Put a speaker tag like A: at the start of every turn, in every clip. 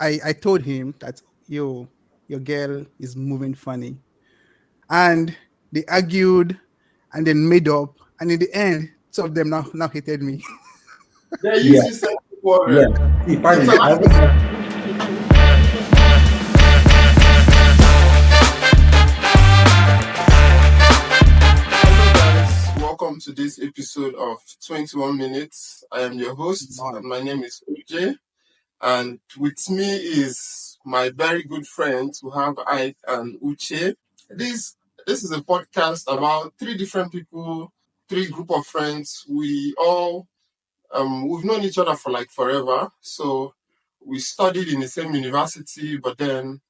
A: I told him that your girl is moving funny, and they argued, and then made up, and in the end, two of them now hated me.
B: They use
C: Yeah,
B: you sent
C: yeah.
B: quarrel.
C: See,
B: It's
C: Paris, I
B: an
C: even have,
B: Hello, guys. Welcome to this episode of 21 Minutes. I am your host,
A: Nice.
B: and my name is OJ. And with me is my very good friends who have Ike and Uche. This this is a podcast about three different people, three group of friends. We've known each other for like forever. So we studied in the same university, but then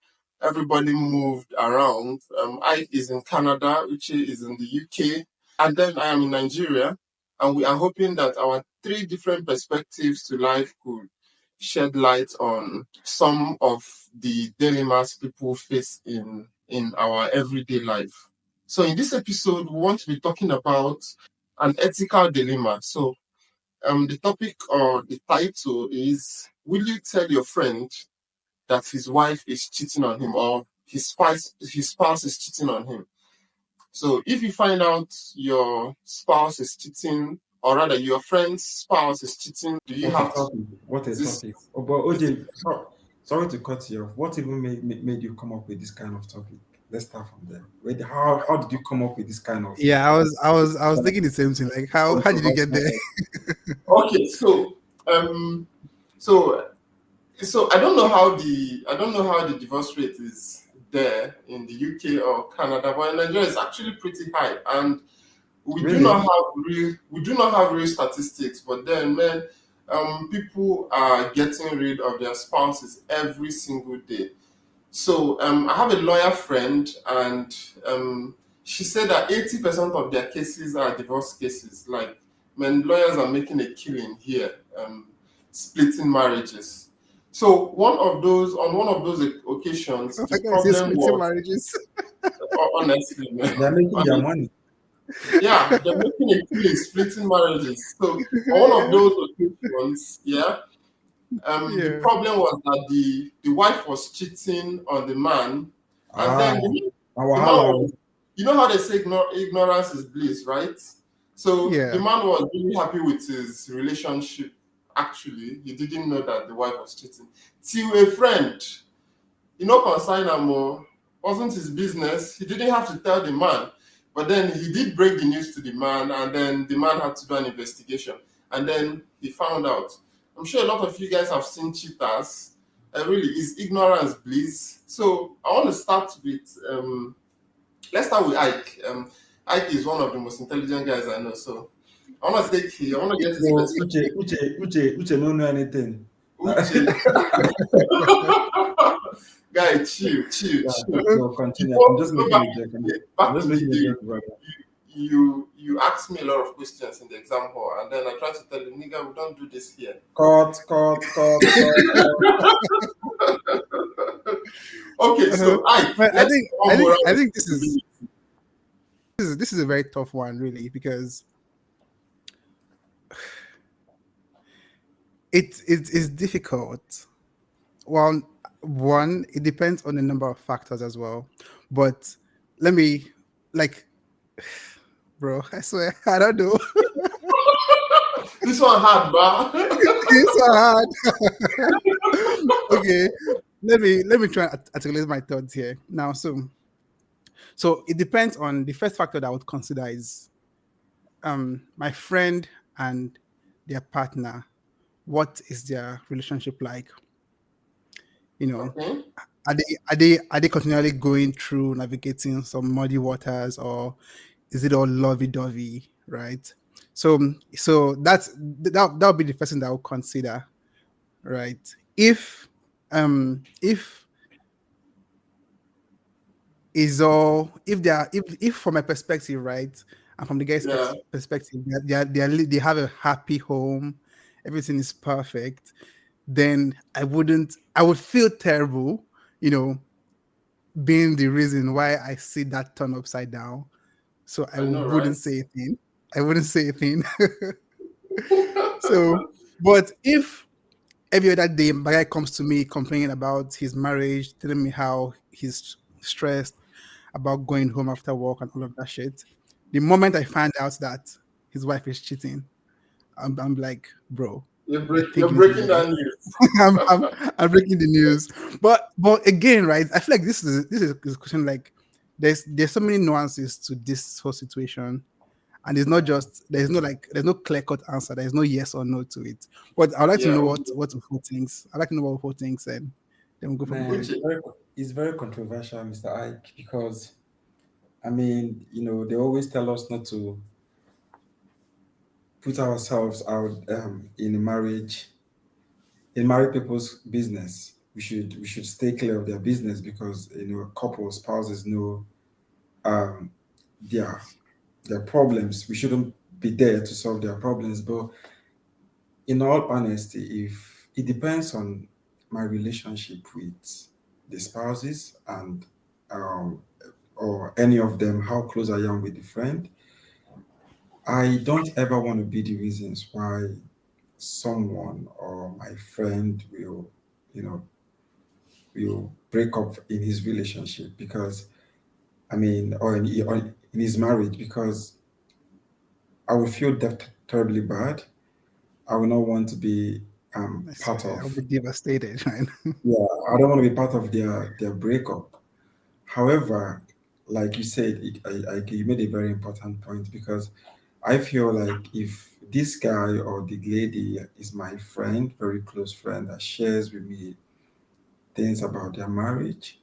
B: everybody moved around. Ike is in Canada, Uche is in the UK, and then I am in Nigeria. And we are hoping that our three different perspectives to life could shed light on some of the dilemmas people face in our everyday life. So in this episode, we want to be talking about an ethical dilemma. So the topic or the title is: Will you tell your friend that his wife is cheating on him, or his spouse is cheating on him? So if you find out your spouse is cheating, or rather your friend's spouse is cheating, do you
C: what a
B: have to
C: topic. What a
B: this?
C: topic. Oh, but OJ, sorry to cut you off. What even made you come up with this kind of topic? Let's start from there. Wait, how did you come up with this kind of
A: Yeah, I was thinking the same thing. Like, how did you get there?
C: controversial?
B: Okay, um so so I don't know how the divorce rate is there in the UK or Canada, but in Nigeria it's actually pretty high, and
C: Really?
B: we do not have real statistics. But then, man, people are getting rid of their spouses every single day. So I have a lawyer friend, and she said that 80% of their cases are divorce cases. Like, man, lawyers are making a killing here, splitting marriages. So on one of those occasions,
A: Oh
B: the
A: my God, it's
B: problem
A: splitting
B: was,
A: marriages.
B: honestly, man,
C: They're making their money.
B: yeah, they're making a killing splitting marriages. So on one of those occasions, yeah, the
A: Yeah.
B: problem was that the wife was cheating on the man, and
C: Ah,
B: then the man
C: Wahala.
B: was, you know how they say ignorance is bliss, right? So the
A: Yeah.
B: man was really happy with his relationship. Actually, he didn't know that the wife was cheating. Till a friend, consign him, wasn't his business. He didn't have to tell the man, but then he did break the news to the man, and then the man had to do an investigation, and then he found out. I'm sure a lot of you guys have seen cheaters. Really, is ignorance bliss? So I want to start with let's start with Ike. Ike is one of the most intelligent guys I know, so I want to get his
C: So
B: perspective.
C: Uche don't know anything.
B: Uche, guy, chill, chill,
C: Yeah,
B: chill.
C: so continue. I'm
B: Before,
C: just making a joke. I'm
B: back
C: just
B: in the
C: making a
B: day,
C: joke, brother.
B: you asked me a lot of questions in the exam hall, and then I tried to tell you, nigga, we don't do this here.
C: Cut.
B: Okay,
A: Uh-huh.
B: so Ike,
A: But I
B: let's
A: think
B: talk
A: I
B: about
A: think
B: moral
A: I think
B: responsibility.
A: this is a very tough one, really, because it's difficult. Well, one, it depends on a number of factors as well. But let me, like, bro, I swear, I don't know.
B: This one hard, bro.
A: It's so hard. Okay, let me try and articulate my thoughts here now. So it depends on the first factor that I would consider is my friend and their partner. What is their relationship like? You know,
B: Okay.
A: are they continually going through navigating some muddy waters, or is it all lovey dovey, right? So that'll be the first thing that I would consider, right? If is all if they are if from my perspective, right, and from the guy's
B: Yeah.
A: perspective, they have a happy home, everything is perfect, then I would feel terrible, you know, being the reason why I see that turn upside down. So I
B: I know, right?
A: wouldn't say a thing. I wouldn't say a thing. So, but every other day, my guy comes to me complaining about his marriage, telling me how he's stressed about going home after work and all of that shit. The moment I find out that his wife is cheating, I'm like, bro, I think
B: You're
A: you need to
B: breaking
A: leave.
B: that news.
A: I'm, I'm, I'm breaking the news. But again, right? I feel like this is a question like there's so many nuances to this whole situation, and it's not just there's no clear cut answer. There's no yes or no to it. But I'd like to know
B: Yeah.
A: what Ufo thinks. I'd like to know what Ufo thinks, and then we'll go from
C: Man,
A: there.
B: Which is,
C: it's very controversial, Mr. Ike, because I mean, they always tell us not to put ourselves out in a in married people's business. We should stay clear of their business because couples, spouses know um their their problems. We shouldn't be there to solve their problems. But in all honesty, if it depends on my relationship with the spouses and um or any of them, how close I am with the friend, I don't ever want to be the reasons why someone or my friend you know, will break up in his relationship because, I mean, or in his marriage because I will feel that terribly bad. I will not want to be
A: I
C: part
A: say I'll
C: of.
A: be devastated, right?
C: Yeah, I don't want to be part of their breakup. However, like you said, you made a very important point because I feel like if this guy or the lady is my friend, very close friend that shares with me things about their marriage,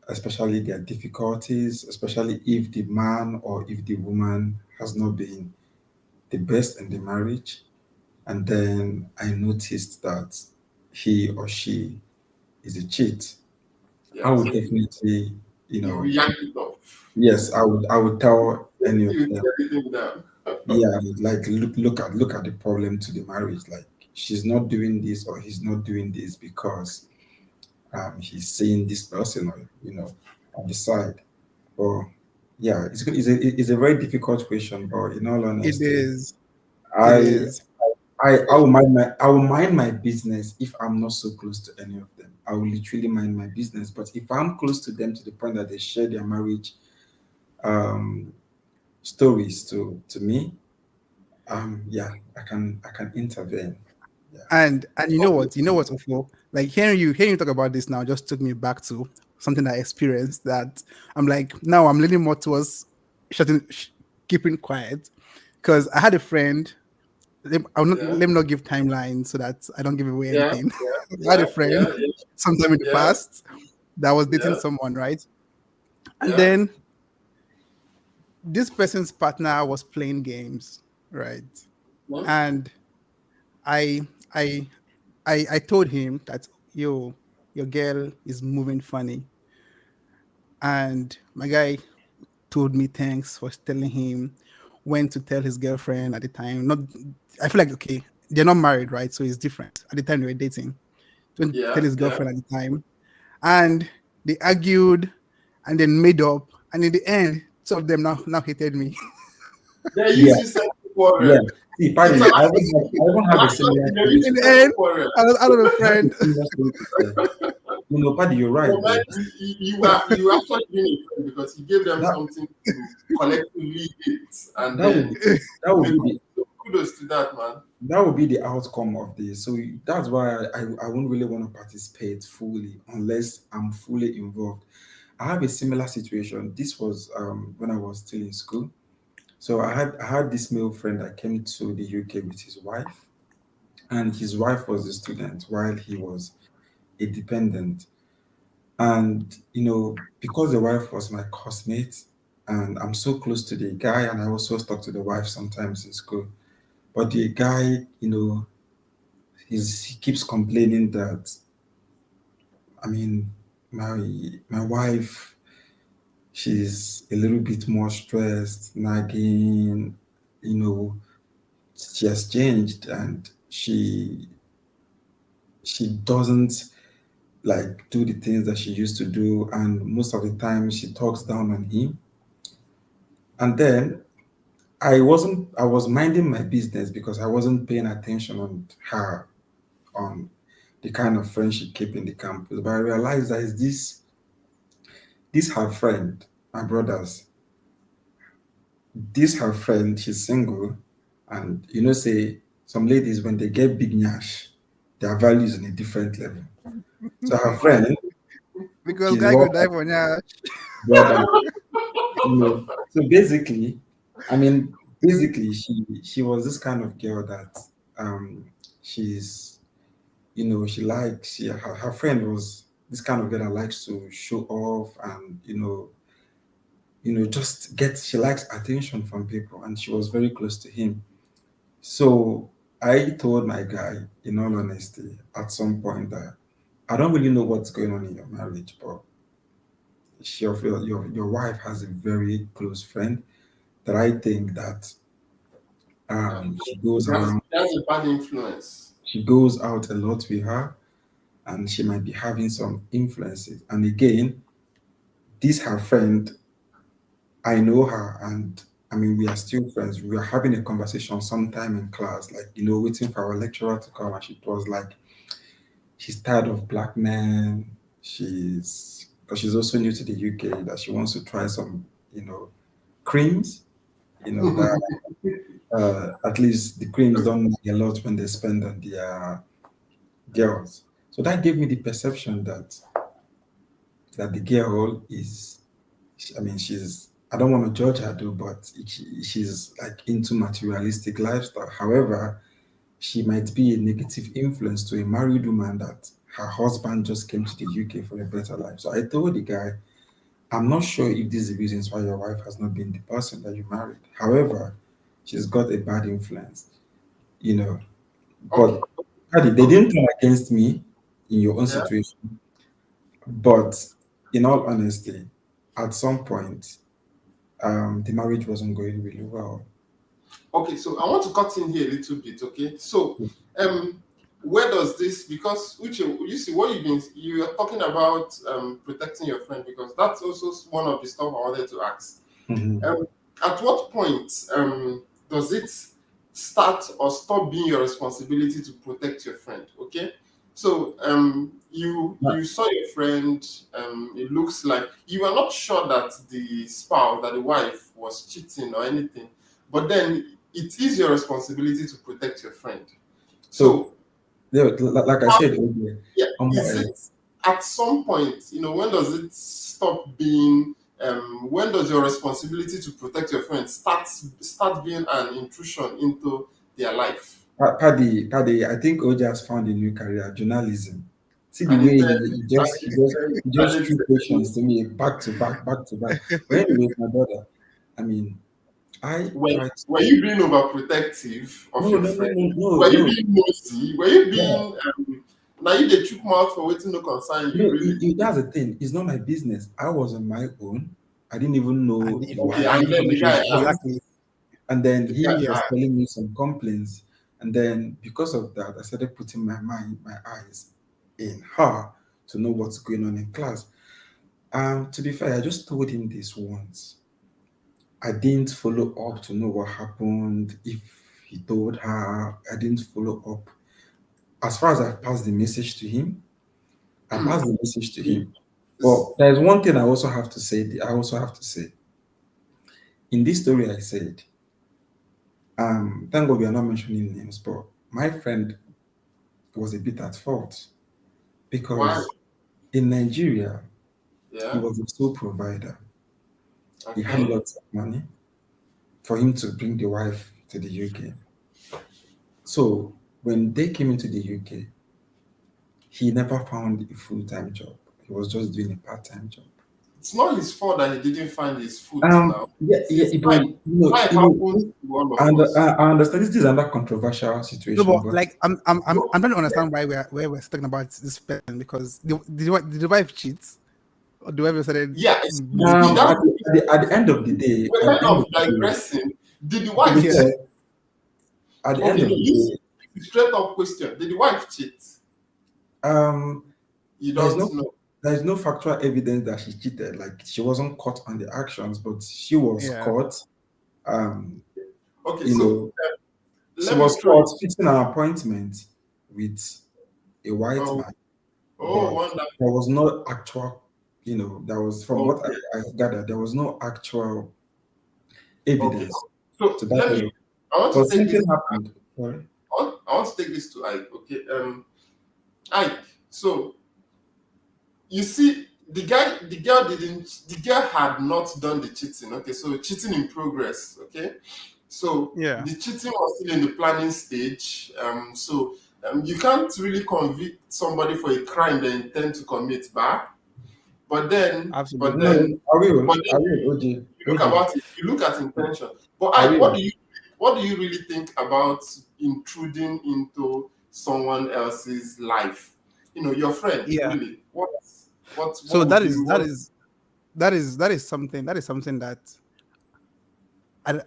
C: especially their difficulties, especially if the man or if the woman has not been the best in the marriage, and then I noticed that he or she is a cheat, I
B: yeah.
C: would
B: So
C: definitely,
B: you react it off.
C: yes, I would tell any of
B: You
C: them,
B: get everything down.
C: yeah, like look at the problem to the marriage. Like she's not doing this or he's not doing this because he's seeing this person or on the side. Or yeah, it's a very difficult question, but in all
A: It
C: honesty,
A: is. It
C: I
A: is.
C: I will mind my business if I'm not so close to any of them. I will literally mind my business. But if I'm close to them to the point that they share their marriage um stories to me, yeah, I can intervene. Yeah.
A: And you know what, Ofo? Like hearing you talk about this now just took me back to something I experienced that I'm like, now I'm leaning more towards keeping quiet. Because I had a friend,
B: Yeah,
A: let me not give timeline so that I don't give away
B: yeah,
A: anything. I had a
B: yeah,
A: friend
B: yeah, yeah,
A: sometime in the
B: yeah,
A: past that was dating
B: yeah,
A: someone, right? And
B: yeah.
A: then this person's partner was playing games, right?
B: No?
A: And I I I told him that your girl is moving funny, and my guy told me thanks for telling him when to tell his girlfriend at the time. Not, I feel like okay, they're not married, right? So it's different. At the time they were dating, when to tell
B: Yeah,
A: his
B: yeah.
A: girlfriend at the time, and they argued, and then made up, and in the end, two of them now hated me.
B: They use
C: Yeah,
B: you set
C: yeah.
B: quarrel.
C: See,
B: It's
C: Paddy,
B: an
C: I even have a
B: actually
C: similar
B: they
C: story
B: use
A: In
B: you
C: to
A: the
B: set
C: tell.
A: end,
B: quarrel.
A: I was out of a
C: I have a
A: friend.
C: similar story to tell. Paddy, you're right
B: But man,
C: though.
B: you actually doing it because you gave them
C: That
B: something to collectively hate, and
C: that would
B: then
C: be that would
B: make
C: be
B: up.
C: the
B: So kudos to that, man.
C: that would be the outcome of this. So that's why I won't really want to participate fully unless I'm fully involved. I have a similar situation. This was when I was still in school. So I had this male friend that came to the UK with his wife, and his wife was a student while he was a dependent. And because the wife was my classmate, and I'm so close to the guy, and I also talk to the wife sometimes in school. But the guy, he keeps complaining that, I mean, my wife, she's a little bit more stressed, nagging, you know, she has changed, and she doesn't like do the things that she used to do, and most of the time she talks down on him. And then I was minding my business because I wasn't paying attention on her, on the kind of friends she keep in the campus. But I realized that is this her friend, my brothers. This her friend, she's single, and say some ladies when they get big nyash, their values on a different level. So her friend,
A: Because
C: she's
A: guy
C: what
A: could die for now.
C: brother, So basically, I mean, basically, she was this kind of girl that she's she likes her friend was this kind of girl that likes to show off and just get she likes attention from people, and she was very close to him. So I told my guy, in all honesty, at some point that I don't really know what's going on in your marriage, but your wife has a very close friend that I think that she goes around,
B: That's a bad influence.
C: she goes out a lot with her, and she might be having some influences. And again, this her friend, I know her, and I mean we are still friends. We were having a conversation sometime in class, like waiting for our lecturer to come, and she was like, she's tired of black men. Because she's also new to the UK, that she wants to try some, creams, that at least the creams don't make a lot when they spend on their girls. So that gave me the perception that the girl is, I mean, I don't want to judge her though, but she's like into materialistic lifestyle. However, she might be a negative influence to a married woman that her husband just came to the UK for a better life. So I told the guy, I'm not sure if this is the reasons why your wife has not been the person that you married. However, she's got a bad influence, you know.
B: Okay.
C: But Paddy, they didn't turn against me in your own
B: Yeah.
C: situation. But in all honesty, at some point, the marriage wasn't going really well.
B: Okay, so I want to cut in here a little bit. Okay, so where does this, because you see what you are talking about protecting your friend, because that's also one of the stuff I wanted to ask.
C: Mhm.
B: At what point does it start or stop being your responsibility to protect your friend? Okay, so you saw your friend. It looks like you are not sure that the spouse, that the wife was cheating or anything, but then it is your responsibility to protect your friend.
C: So,
B: So
C: yeah, like I
B: how,
C: said earlier,
B: yeah, is
C: uh,
B: it at some point, when does it stop being, when does your responsibility to protect your friends start being an intrusion into their life?
C: Paddy, I think OJ has found a new career, journalism. See the
B: And
C: way
B: it
C: he just threw questions to me back to back, back to back. But anyways, my brother, I mean, I
B: were,
C: tried
B: were
C: to.
B: you being overprotective of
C: No,
B: your
C: no, no,
B: friend?
C: no,
B: Were
C: no,
B: you
C: no.
B: being nosy? Were you
C: Yeah.
B: being now you the chook mouth for waiting no concern you
C: No,
B: really?
C: that's the thing. It's not my business. I was on my own. I didn't even
A: And
C: know
A: the
C: the
B: Okay,
C: wife.
A: and
B: and
A: the
B: then the
C: She
B: guy
C: was
B: asked.
C: calling,
A: exactly.
C: and then
B: The
C: he
B: guy
C: was
B: asked.
C: telling me some complaints. And then because of that, I started putting my eyes in her to know what's going on in class. To be fair, I just told him this once. I didn't follow up to know what happened. If he told her, I didn't follow up. As far as I passed the message to him, I passed the message to him. But there's one thing I also have to say. I also have to say in this story I said, thank God we are not mentioning names, but my friend was a bit at fault
B: Why?
C: because in Nigeria he
B: Yeah.
C: was a sole provider. He had
B: Okay.
C: lots of money for him to bring the wife to the UK. So when they came into the UK, he never found a full-time job. He was just doing a part-time job.
B: It's not his fault that he didn't find his foot now.
C: Yeah, yeah,
B: It's
C: but
B: life. Life happens to all of
C: and
B: us.
C: I understand this is another controversial
A: No,
C: situation,
A: but
C: but
A: like I'm trying to understand why we're talking about this person, because did the wife cheat, or the wife started
B: Yeah,
A: bleeding?
B: that's
C: at the end of the day,
B: we're
C: at
B: kind
C: the end
B: of
C: of the day,
B: digressing. Did the
C: to be
B: wife
A: Yeah.
B: cheat?
C: fair, at the end
B: Okay,
C: of
B: no,
C: the
B: you
C: day,
B: straight up question. Did the wife cheat?
C: um,
B: You
C: there's
B: don't
C: no
B: know.
C: there's no factual evidence that she cheated. Like she wasn't caught on the actions, but she was
A: Yeah.
C: caught. Um,
B: Okay,
C: you
B: so
C: know, she
B: let me
C: was
B: throw it.
C: caught fixing an appointment with a white
B: Oh,
C: man,
B: oh,
C: but
B: wonderful.
C: there was no actual, there was, from what
B: Okay,
C: I gathered, there was no actual
B: okay.
C: evidence
B: So
C: to that level.
B: I want
C: But
B: to take this.
C: something happened. Sorry.
B: I want to take this to Ike. Okay. Ike. So you see, the girl had not done the cheating. Okay, so cheating in progress. Okay, so
A: Yeah,
B: the cheating was still in the planning stage. So you can't really convict somebody for a crime they intend to commit back. But then, but
A: absolutely.
C: No,
B: then, but then
C: I will, OJ,
B: you look
C: OJ,
B: about it. You look at intention. But
C: I
B: Ike,
C: will.
B: what do you really think about intruding into someone else's life? Your friend,
A: Yeah.
B: really.
A: So
B: What would you what
A: that is something that I,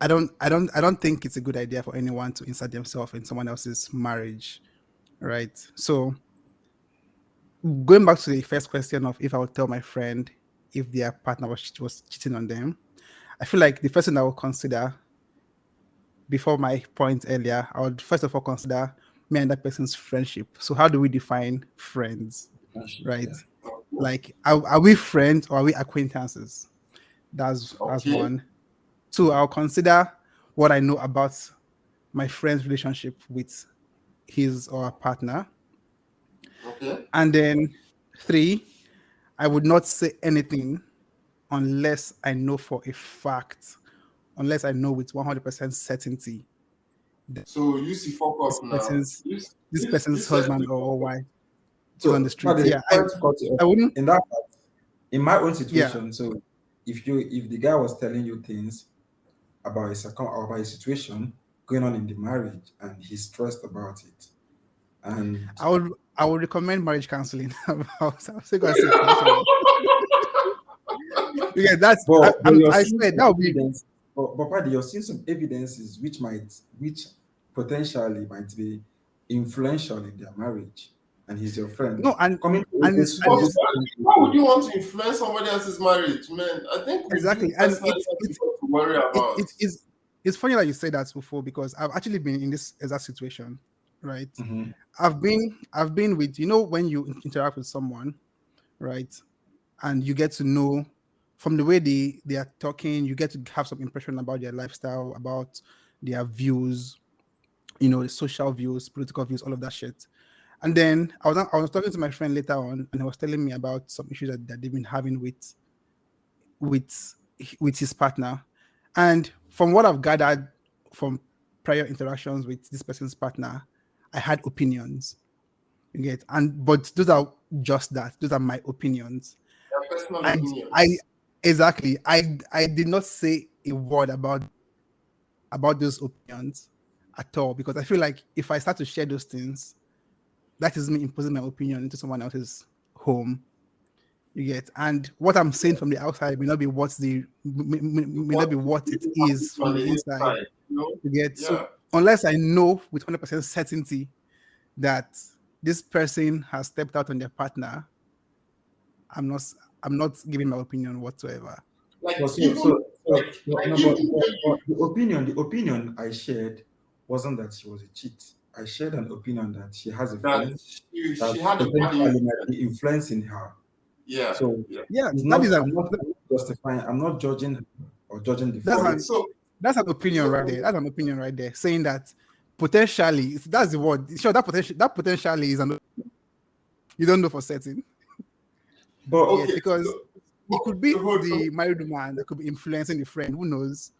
A: I don't think it's a good idea for anyone to insert themselves in someone else's marriage, right? So going back to the first question of if I would tell my friend if their partner was cheating on them, I feel like the first thing I would consider before my point earlier, I would first of all consider me and that person's friendship. So how do we define friends, right?
C: Yeah.
A: Like are we friends or are we acquaintances? That's
B: okay,
A: one. Two, I'll consider what I know about my friend's relationship with his or her partner.
B: okay.
A: And then three, I would not say anything unless I know for a fact, unless I know with 100% certainty that
B: So you see fuck
A: this
B: up now.
A: person's this person's
B: Said
A: husband
B: you
A: or
B: fuck up.
A: wife is on the
C: So,
A: streets.
C: but
A: Yeah,
C: sorry to cut you
A: I
C: off.
A: wouldn't.
C: In that part, in my own
A: Yeah,
C: situation, so if the guy was telling you things about his situation going on in the marriage and he's stressed about it, and
A: I would recommend marriage counseling. I'm still gonna say potentially. Yeah, that's
C: but you're
A: I
C: seeing
A: swear
C: some
A: that would be
C: evidence, but Paddy, you're seeing some evidences which potentially might be influential in their marriage, and he's your friend.
A: no, and
C: Coming to
A: and it's and
B: But
A: it's
B: why would you want to influence somebody else's marriage, man? I think with
A: exactly,
B: you
A: and
B: personally, that's what to worry
A: it,
B: about.
A: it is it's funny that you say that before because I've actually been in this exact situation, right?
C: Mhm.
A: I've been with when you interact with someone, right, and you get to know from the way they are talking, you get to have some impression about their lifestyle, about their views, the social views, political views, all of that shit. And then I was talking to my friend later on, and he was telling me about some issues that they've been having with with his partner. And from what I've gathered from prior interactions with this person's partner, I had opinions. You get, and but those are just that. Those are my opinions.
B: Their personal
A: I
B: opinions.
A: exactly. I did not say a word about those opinions at all because I feel like if I start to share those things, that is me imposing my opinion into someone else's home. You get, and what I'm saying from the outside may not be may not
B: What
A: be what it
B: really happens
A: is from
B: on
A: the
B: the
A: inside.
B: inside, you know?
A: You get, so
B: Yeah.
A: unless I know with 100% certainty that this person has stepped out on their partner, I'm not I'm not giving my opinion whatsoever.
C: But
B: Even when
C: but
B: you
C: the opinion I shared wasn't that she was a cheat. I shared an opinion that she has a
B: that
C: friend
B: she
C: that
B: had a bad
C: potentially
B: influence.
C: might be influencing her.
B: Yeah,
C: So
B: yeah.
A: Yeah,
C: it's
A: that
C: not
A: is a
C: I'm not justifying, I'm not judging her or judging the
A: that's
B: Okay,
C: friend.
A: an that's an opinion right there. That's an opinion right there, saying that potentially that's the word. Sure, that potentially is an you don't know for certain. You get,
B: okay.
A: because it could be
B: Hold on.
A: the married man that could be influencing the friend. Who knows?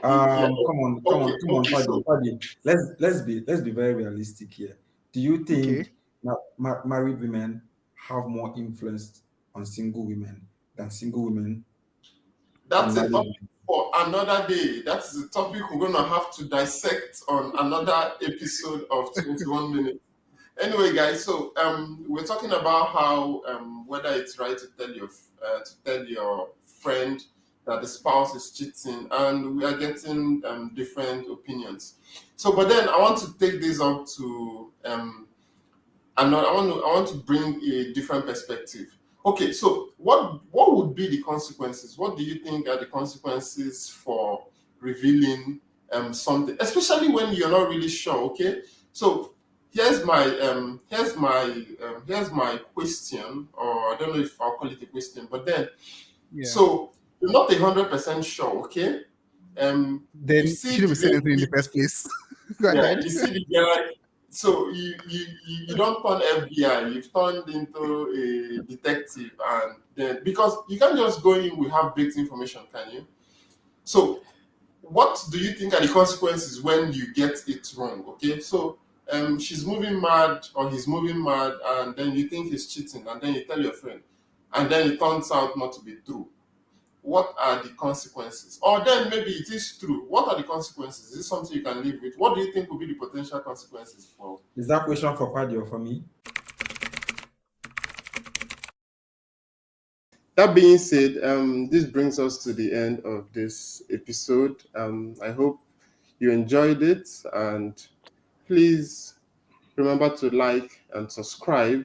B: Yeah.
C: Come on,
B: Okay. So
C: Paddy. Let's be very realistic here. Do you
A: Okay.
C: think now married women have more influence on single women than single women on
B: that's a
C: married
B: topic
C: women?
B: for another day. That is a topic we're gonna have to dissect on another episode of 21 minutes. Anyway, guys, so we're talking about how whether it's right to tell your friend that the spouse is cheating, and we are getting different opinions. So, but then I want to take this up to I want to bring a different perspective. Okay, so what would be the consequences? What do you think are the consequences for revealing something, especially when you're not really sure? Okay, so here's my question, or I don't know if I'll call it a question, but then
A: Yeah.
B: so you're not 100% sure, okay? You
A: Then you
B: see
A: shouldn't be
B: the
A: saying anything in the
B: lady,
A: first place. Go
B: yeah,
A: ahead.
B: you see the guy. So you don't turn FBI, you've turned into a detective, and then because you can't just go in with half-baked information, can you? So what do you think are the consequences when you get it wrong? Okay, so she's moving mad or he's moving mad, and then you think he's cheating, and then you tell your friend, and then it turns out not to be true. What are the consequences? Or then maybe it is true. What are the consequences? Is this something you can live with? What do you think will be the potential consequences for?
C: Is that question for Paddy or for me?
B: That being said, this brings us to the end of this episode. I hope you enjoyed it, and please remember to like and subscribe